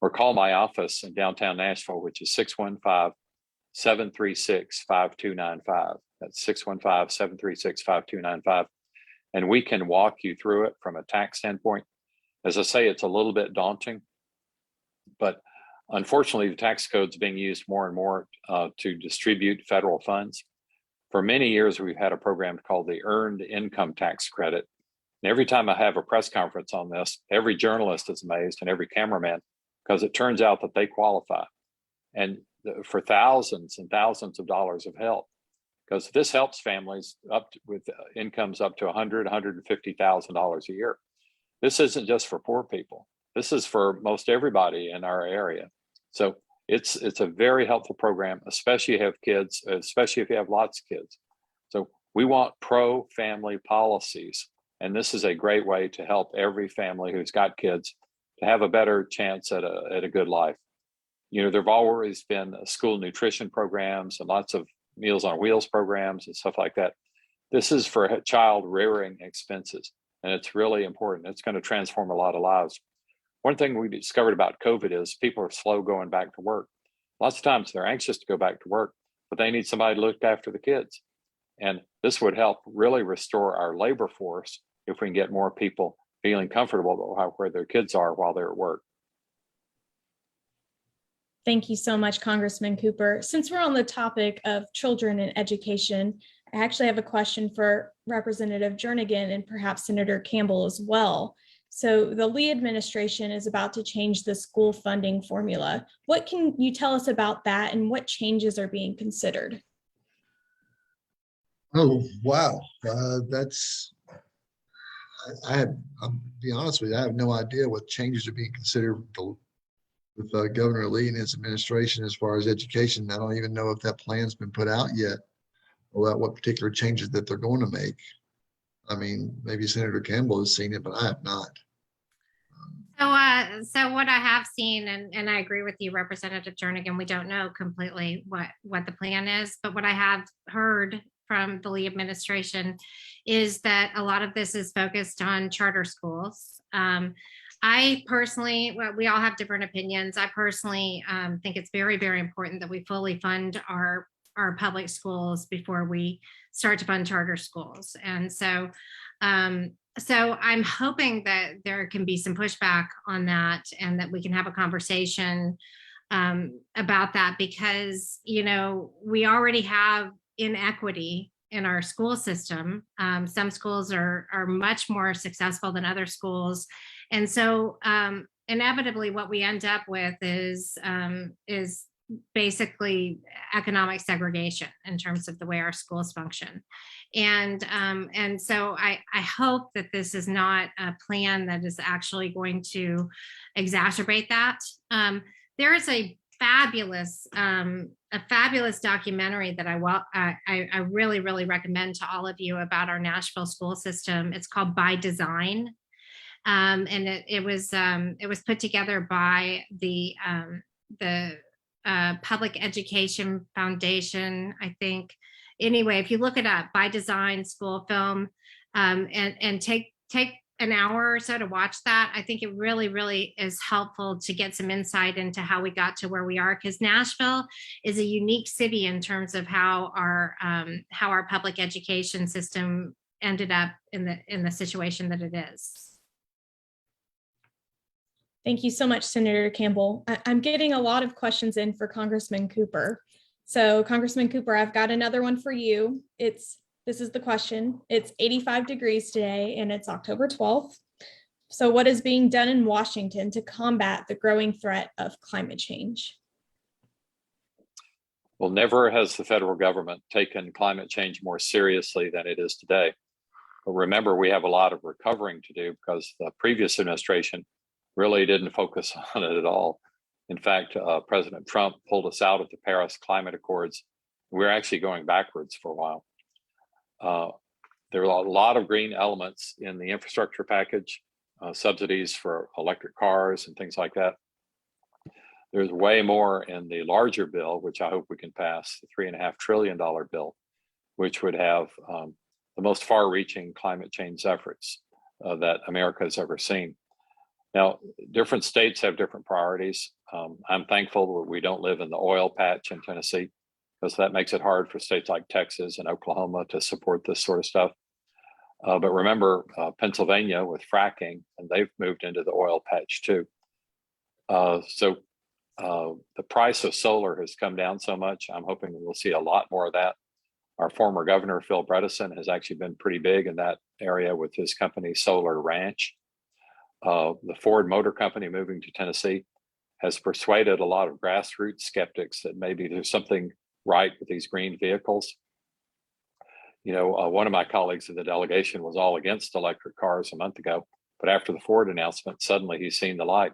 Or call my office in downtown Nashville, which is 615-736-5295. That's 615-736-5295. And we can walk you through it from a tax standpoint. As I say, it's a little bit daunting, but unfortunately, the tax code is being used more and more to distribute federal funds. For many years, we've had a program called the Earned Income Tax Credit. And every time I have a press conference on this, every journalist is amazed and every cameraman, because it turns out that they qualify. And for thousands and thousands of dollars of help, because this helps families with incomes up to $100,000, $150,000 a year. This isn't just for poor people. This is for most everybody in our area. So It's a very helpful program, especially if you have kids, especially if you have lots of kids. So we want pro-family policies, and this is a great way to help every family who's got kids to have a better chance at a good life. You know, there've always been school nutrition programs and lots of Meals on Wheels programs and stuff like that. This is for child rearing expenses, and it's really important. It's going to transform a lot of lives. One thing we discovered about COVID is people are slow going back to work. Lots of times they're anxious to go back to work, but they need somebody to look after the kids. And this would help really restore our labor force if we can get more people feeling comfortable where their kids are while they're at work. Thank you so much, Congressman Cooper. Since we're on the topic of children and education, I actually have a question for Representative Jernigan and perhaps Senator Campbell as well. So the Lee administration is about to change the school funding formula. What can you tell us about that, and what changes are being considered? Oh, wow. I'll be honest with you, I have no idea what changes are being considered with Governor Lee and his administration as far as education. I don't even know if that plan's been put out yet, or about what particular changes that they're going to make. I mean, maybe Senator Campbell has seen it, but I have not. So what I have seen, and I agree with you, Representative Jernigan, we don't know completely what the plan is, but what I have heard from the Lee administration is that a lot of this is focused on charter schools. I personally, well, we all have different opinions. I personally think it's very, very important that we fully fund our public schools before we start to fund charter schools. And so I'm hoping that there can be some pushback on that, and that we can have a conversation about that, because, you know, we already have inequity in our school system. Some schools are much more successful than other schools. And so inevitably what we end up with is basically economic segregation in terms of the way our schools function. And so I hope that this is not a plan that is actually going to exacerbate that. There is a fabulous documentary that I really, really recommend to all of you about our Nashville school system. It's called By Design. And it was put together by the Public Education Foundation, I think. Anyway, if you look it up, By Design school film, and take an hour or so to watch that, I think it really, really is helpful to get some insight into how we got to where we are, because Nashville is a unique city in terms of how our public education system ended up in the situation that it is. Thank you so much, Senator Campbell. I'm getting a lot of questions in for Congressman Cooper. So Congressman Cooper, I've got another one for you. This is the question. It's 85 degrees today and it's October 12th. So what is being done in Washington to combat the growing threat of climate change? Well, never has the federal government taken climate change more seriously than it is today. But remember, we have a lot of recovering to do because the previous administration really didn't focus on it at all. In fact, President Trump pulled us out of the Paris Climate Accords. We're actually going backwards for a while. There are a lot of green elements in the infrastructure package, subsidies for electric cars and things like that. There's way more in the larger bill, which I hope we can pass, the $3.5 trillion bill, which would have the most far-reaching climate change efforts that America has ever seen. Now, different states have different priorities. I'm thankful that we don't live in the oil patch in Tennessee, because that makes it hard for states like Texas and Oklahoma to support this sort of stuff. But remember, Pennsylvania with fracking, and they've moved into the oil patch too. So the price of solar has come down so much. I'm hoping we'll see a lot more of that. Our former governor, Phil Bredesen, has actually been pretty big in that area with his company, Solar Ranch. The Ford Motor Company moving to Tennessee has persuaded a lot of grassroots skeptics that maybe there's something right with these green vehicles. You know, one of my colleagues in the delegation was all against electric cars a month ago, but after the Ford announcement, suddenly he's seen the light.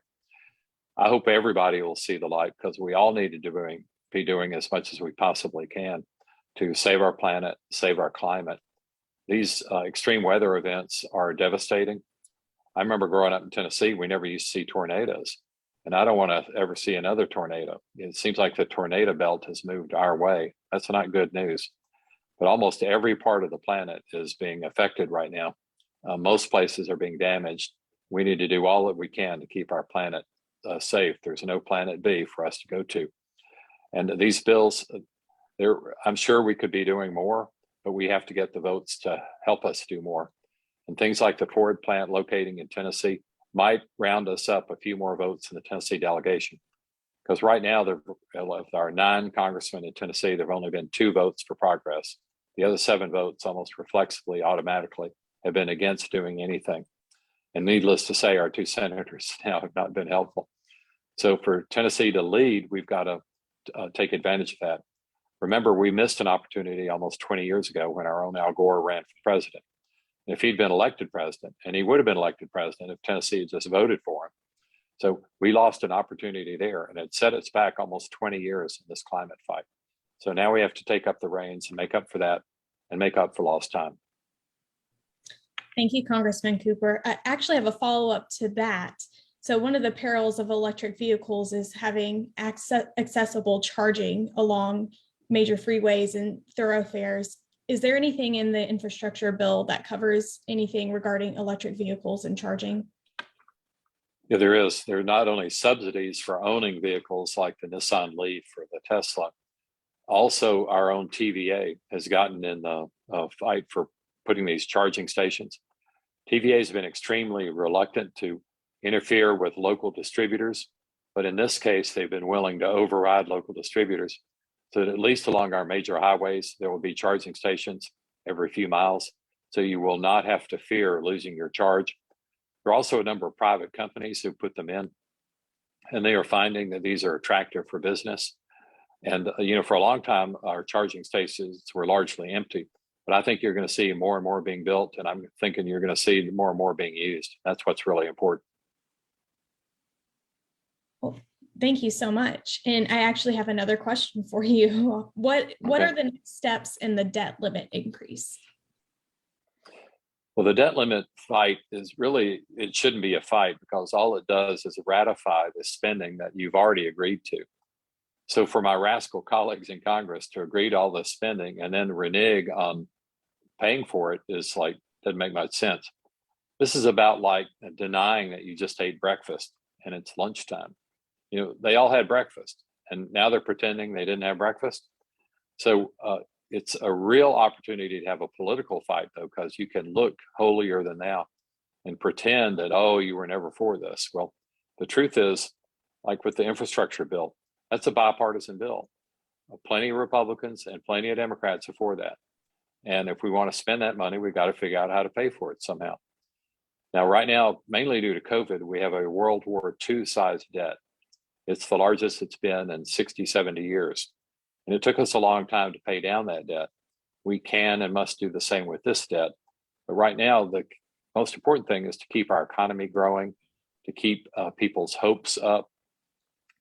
I hope everybody will see the light, because we all need to be doing as much as we possibly can to save our planet, save our climate. These extreme weather events are devastating. I remember growing up in Tennessee, we never used to see tornadoes, and I don't want to ever see another tornado. It seems like the tornado belt has moved our way. That's not good news. But almost every part of the planet is being affected right now. Most places are being damaged. We need to do all that we can to keep our planet safe. There's no planet B for us to go to. And these bills, I'm sure we could be doing more, but we have to get the votes to help us do more. And things like the Ford plant locating in Tennessee might round us up a few more votes in the Tennessee delegation. Because right now, of our 9 congressmen in Tennessee, there have only been 2 votes for progress. The other 7 votes, almost reflexively, automatically, have been against doing anything. And needless to say, our 2 senators now have not been helpful. So for Tennessee to lead, we've got to take advantage of that. Remember, we missed an opportunity almost 20 years ago when our own Al Gore ran for president. And if he'd been elected president, and he would have been elected president if Tennessee had just voted for him. So we lost an opportunity there, and it set us back almost 20 years in this climate fight. So now we have to take up the reins and make up for that and make up for lost time. Thank you, Congressman Cooper. I actually have a follow-up to that. So one of the perils of electric vehicles is having accessible charging along major freeways and thoroughfares. Is there anything in the infrastructure bill that covers anything regarding electric vehicles and charging? Yeah, there is. There are not only subsidies for owning vehicles like the Nissan Leaf or the Tesla, also our own TVA has gotten in the fight for putting these charging stations. TVA has been extremely reluctant to interfere with local distributors, but in this case, they've been willing to override local distributors. So that at least along our major highways, there will be charging stations every few miles. So you will not have to fear losing your charge. There are also a number of private companies who put them in, and they are finding that these are attractive for business. And, for a long time, our charging stations were largely empty, but I think you're going to see more and more being built, and I'm thinking you're going to see more and more being used. That's what's really important. Well, thank you so much. And I actually have another question for you. What are the next steps in the debt limit increase? Well, the debt limit fight is really, it shouldn't be a fight, because all it does is ratify the spending that you've already agreed to. So for my rascal colleagues in Congress to agree to all this spending and then renege on paying for it is like, doesn't make much sense. This is about like denying that you just ate breakfast and it's lunchtime. They all had breakfast and now they're pretending they didn't have breakfast. So it's a real opportunity to have a political fight, though, because you can look holier than thou and pretend that, oh, you were never for this. Well, the truth is, like with the infrastructure bill, that's a bipartisan bill. Plenty of Republicans and plenty of Democrats are for that. And if we want to spend that money, we've got to figure out how to pay for it somehow. Now, right now, mainly due to COVID, we have a World War II sized debt. It's the largest it's been in 60, 70 years. And it took us a long time to pay down that debt. We can and must do the same with this debt. But right now, the most important thing is to keep our economy growing, to keep people's hopes up,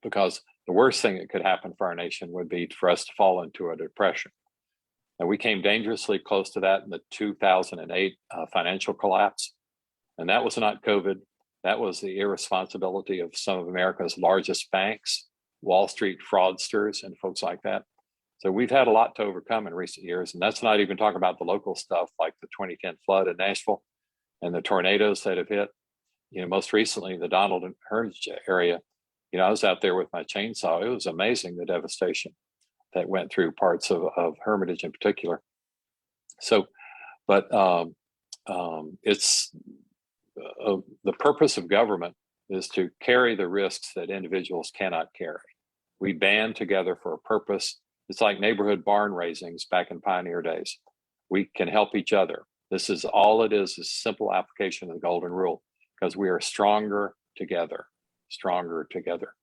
because the worst thing that could happen for our nation would be for us to fall into a depression. And we came dangerously close to that in the 2008 financial collapse. And that was not COVID. That was the irresponsibility of some of America's largest banks, Wall Street fraudsters, and folks like that. So we've had a lot to overcome in recent years. And that's not even talking about the local stuff like the 2010 flood in Nashville and the tornadoes that have hit. Most recently, the Donald and Hermitage area. I was out there with my chainsaw. It was amazing, the devastation that went through parts of Hermitage in particular. So, but it's the purpose of government is to carry the risks that individuals cannot carry. We band together for a purpose. It's like neighborhood barn raisings back in pioneer days. We can help each other. This is all it is simple application of the golden rule, because we are stronger together. Stronger together.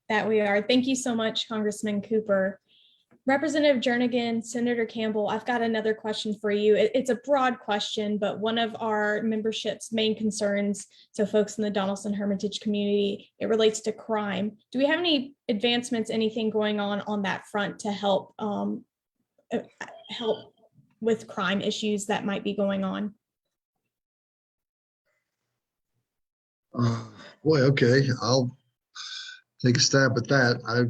That we are. Thank you so much, Congressman Cooper. Representative Jernigan, Senator Campbell, I've got another question for you. It's a broad question, but one of our membership's main concerns, so folks in the Donelson Hermitage community, it relates to crime. Do we have any advancements, anything going on that front to help help with crime issues that might be going on? Boy, okay, I'll take a stab at that. I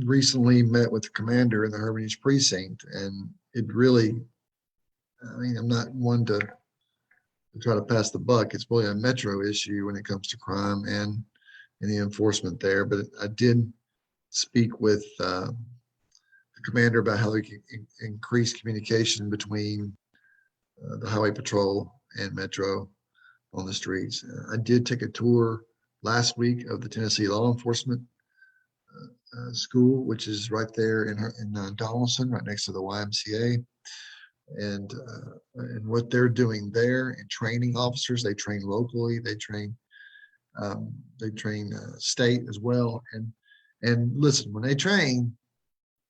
recently met with the commander in the Hermitage precinct, and it really, I mean, I'm not one to try to pass the buck. It's really a Metro issue when it comes to crime and the enforcement there. But I did speak with the commander about how we can increase communication between the highway patrol and Metro on the streets. I did take a tour last week of the Tennessee Law Enforcement School, which is right there in Donelson, right next to the YMCA. And what they're doing there in training officers, they train locally, they train state as well. And listen, when they train,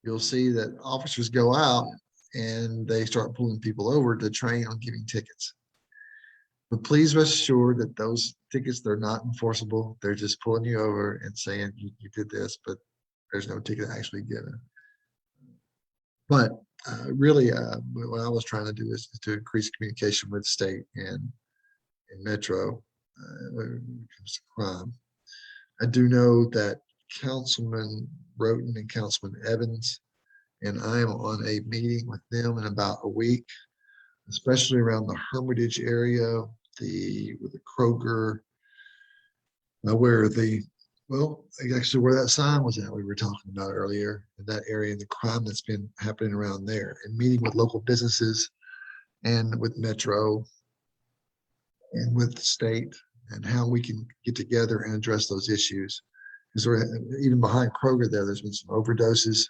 you'll see that officers go out and they start pulling people over to train on giving tickets. But please rest assured that those tickets, they're not enforceable. They're just pulling you over and saying you did this, but there's no ticket actually given. But really, what I was trying to do is to increase communication with state and Metro when it comes to crime. I do know that Councilman Roten and Councilman Evans and I am on a meeting with them in about a week, especially around the Hermitage area, with the Kroger, actually where that sign was at we were talking about earlier, in that area, and the crime that's been happening around there, and meeting with local businesses and with Metro and with the state, and how we can get together and address those issues. Because even behind Kroger there's been some overdoses.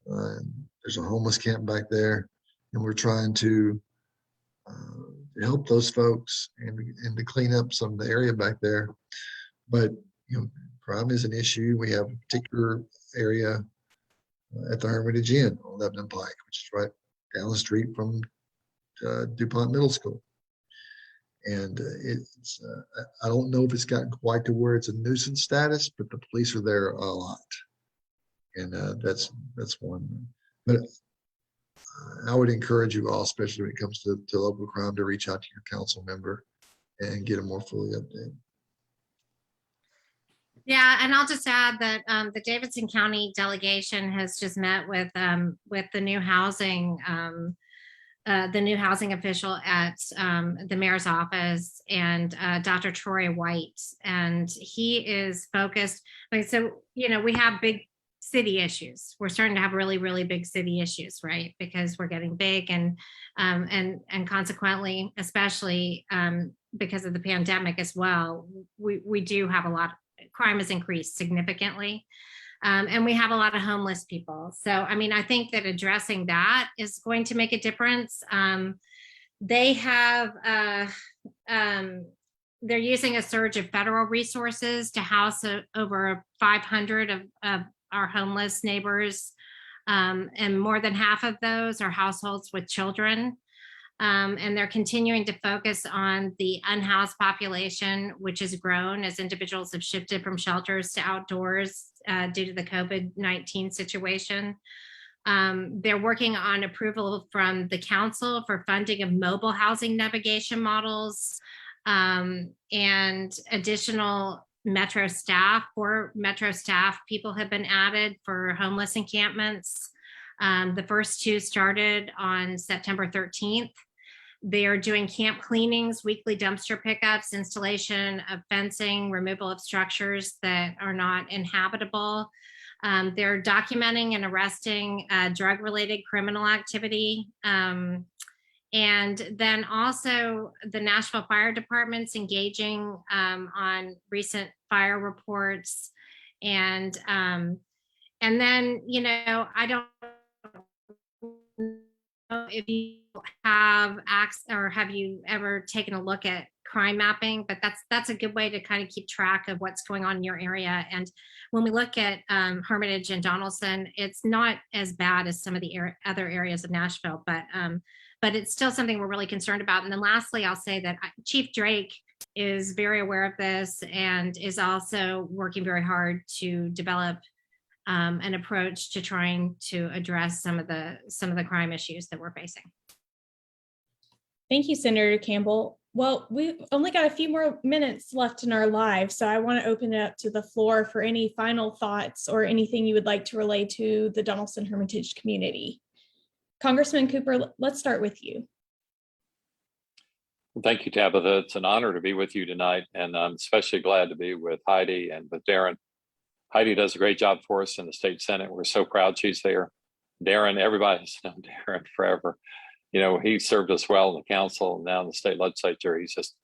There's a homeless camp back there, and we're trying to help those folks and to clean up some of the area back there. But crime is an issue. We have a particular area at the Hermitage Inn on Lebanon Pike, which is right down the street from DuPont Middle School. And it's I don't know if it's gotten quite to where it's a nuisance status, but the police are there a lot. And that's one. But I would encourage you all, especially when it comes to local crime, to reach out to your council member and get them more fully updated. Yeah, and I'll just add that the Davidson County delegation has just met with the new housing official at the mayor's office, and Dr. Troy White, and he is focused. So we have big city issues. We're starting to have really, really big city issues, right? Because we're getting big, and consequently, especially because of the pandemic as well, we do have a lot. Crime has increased significantly, and we have a lot of homeless people. So, I think that addressing that is going to make a difference. They have they're using a surge of federal resources to house over 500 of our homeless neighbors, and more than half of those are households with children. And they're continuing to focus on the unhoused population, which has grown as individuals have shifted from shelters to outdoors due to the COVID-19 situation. They're working on approval from the council for funding of mobile housing navigation models, and additional Metro staff. 4 Metro staff people have been added for homeless encampments. The first 2 started on September 13th. They are doing camp cleanings, weekly dumpster pickups, installation of fencing, removal of structures that are not inhabitable. They're documenting and arresting drug-related criminal activity. And then also the Nashville Fire Department's engaging on recent fire reports. And then, I don't know if you have access, or have you ever taken a look at crime mapping, but that's a good way to kind of keep track of what's going on in your area. And when we look at Hermitage and Donelson, it's not as bad as some of the other areas of Nashville, but it's still something we're really concerned about. And then lastly, I'll say that Chief Drake is very aware of this and is also working very hard to develop an approach to trying to address some of the crime issues that we're facing. Thank you, Senator Campbell. Well, we've only got a few more minutes left in our live, so I want to open it up to the floor for any final thoughts or anything you would like to relay to the Donelson Hermitage community. Congressman Cooper, let's start with you. Well, thank you, Tabitha. It's an honor to be with you tonight, and I'm especially glad to be with Heidi and with Darren. Heidi does a great job for us in the state Senate. We're so proud she's there. Darren, everybody's known Darren forever. You know, he served us well in the council and now in the state legislature. He's just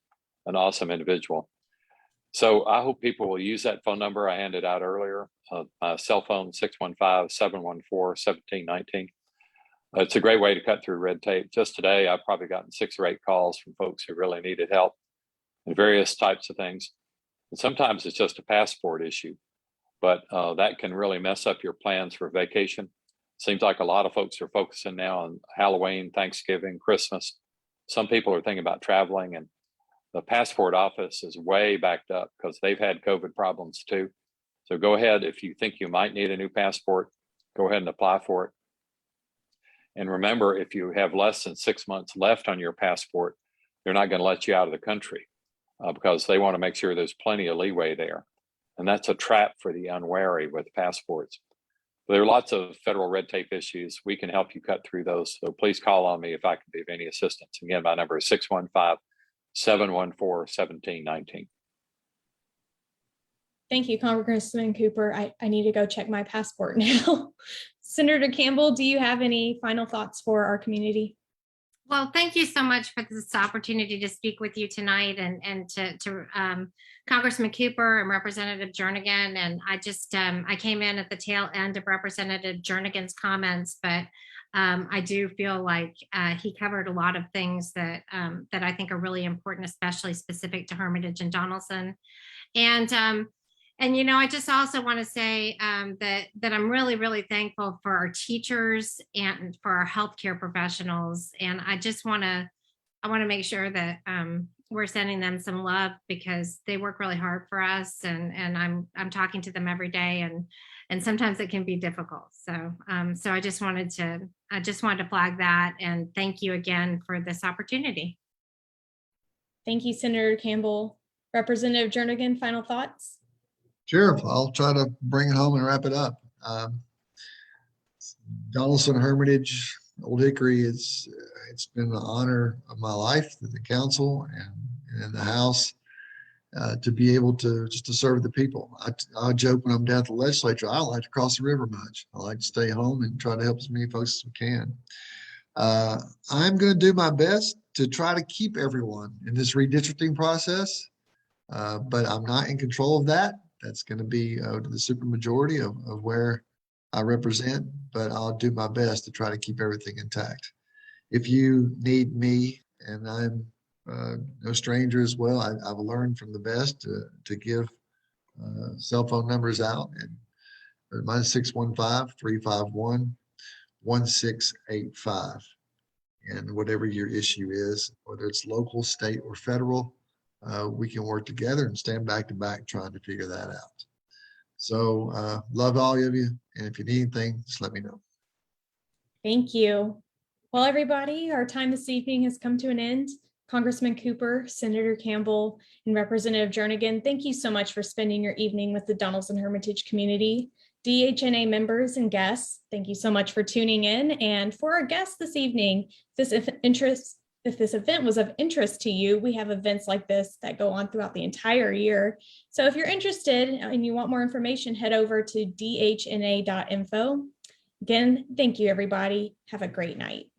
an awesome individual. So I hope people will use that phone number I handed out earlier, my cell phone, 615-714-1719. It's a great way to cut through red tape. Just today, I've probably gotten 6 or 8 calls from folks who really needed help in various types of things. And sometimes it's just a passport issue, but that can really mess up your plans for vacation. Seems like a lot of folks are focusing now on Halloween, Thanksgiving, Christmas. Some people are thinking about traveling, and the passport office is way backed up because they've had COVID problems too. So go ahead, if you think you might need a new passport, go ahead and apply for it. And remember, if you have less than 6 months left on your passport, they're not going to let you out of the country because they want to make sure there's plenty of leeway there. And that's a trap for the unwary with passports. There are lots of federal red tape issues. We can help you cut through those. So please call on me if I can be of any assistance. Again, my number is 615-714-1719. Thank you, Congressman Cooper. I need to go check my passport now. Senator Campbell, do you have any final thoughts for our community? Well, thank you so much for this opportunity to speak with you tonight, and to Congressman Cooper and Representative Jernigan. And I just I came in at the tail end of Representative Jernigan's comments, but I do feel like he covered a lot of things that that I think are really important, especially specific to Hermitage and Donelson. And you know, I just also want to say that I'm really, really thankful for our teachers and for our healthcare professionals. And I want to make sure that we're sending them some love because they work really hard for us. And I'm talking to them every day, and sometimes it can be difficult. So so I just wanted to flag that, and thank you again for this opportunity. Thank you, Senator Campbell. Representative Jernigan, final thoughts? Sure, I'll try to bring it home and wrap it up. Donelson Hermitage, Old Hickory, it's been an honor of my life to the council and in the House to be able to just to serve the people. I joke when I'm down at the legislature, I don't like to cross the river much. I like to stay home and try to help as many folks as we can. I'm going to do my best to try to keep everyone in this redistricting process, but I'm not in control of that. That's going to be to the supermajority of where I represent, but I'll do my best to try to keep everything intact. If you need me, and I'm no stranger as well, I've learned from the best to give cell phone numbers out, and mine is 615-351-1685. And whatever your issue is, whether it's local, state, or federal, we can work together and stand back to back trying to figure that out. So love all of you. And if you need anything, just let me know. Thank you. Well, everybody, our time this evening has come to an end. Congressman Cooper, Senator Campbell, and Representative Jernigan, thank you so much for spending your evening with the Donelson Hermitage community. DHNA members and guests, thank you so much for tuning in. And for our guests this evening, if this event was of interest to you, we have events like this that go on throughout the entire year. So if you're interested and you want more information, head over to dhna.info. Again, thank you, everybody. Have a great night.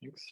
Thanks.